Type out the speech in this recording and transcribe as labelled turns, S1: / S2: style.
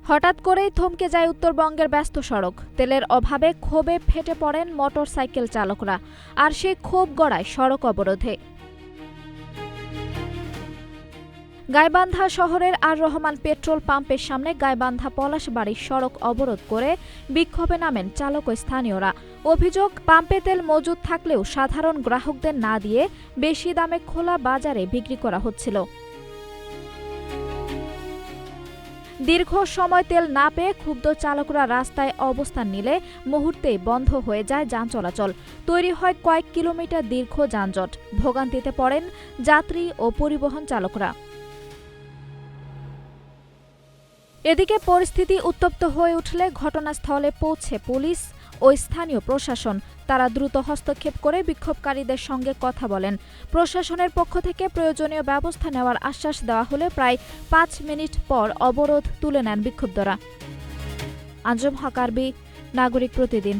S1: হঠাৎ করেই থমকে যায় উত্তরবঙ্গের ব্যস্ত সড়ক। তেলের অভাবে ক্ষোভে ফেটে পড়েন মোটরসাইকেল চালকরা, আর সেই ক্ষোভ গড়ায় সড়ক অবরোধে। গাইবান্ধা শহরের আর রহমান পেট্রোল পাম্পের সামনে গাইবান্ধা পলাশবাড়ির সড়ক অবরোধ করে বিক্ষোভে নামেন চালক ও স্থানীয়রা। অভিযোগ, পাম্পে তেল মজুদ থাকলেও সাধারণ গ্রাহকদের না দিয়ে বেশি দামে খোলা বাজারে বিক্রি করা হচ্ছিল। দীর্ঘ সময় তেল না পেয়ে ক্ষুব্ধ চালকরা রাস্তায় অবস্থান নিলে মুহূর্তেই বন্ধ হয়ে যায় যান চলাচল। তৈরি হয় কয়েক কিলোমিটার দীর্ঘ যানজট। ভোগান্তিতে পড়েন যাত্রী ও পরিবহন চালকরা। এদিকে পরিস্থিতি উত্তপ্ত হয়ে উঠলে ঘটনাস্থলে পৌঁছে পুলিশ ও স্থানীয় প্রশাসন। তারা দ্রুত হস্তক্ষেপ করে বিক্ষোভকারীদের সঙ্গে কথা বলেন। প্রশাসনের পক্ষ থেকে প্রয়োজনীয় ব্যবস্থা নেওয়ার আশ্বাস দেওয়া হলে প্রায় ৫ মিনিট পর অবরোধ তুলে নেন বিক্ষুব্ধরা। আঞ্জুম হক আরবি, নাগরিক প্রতিদিন।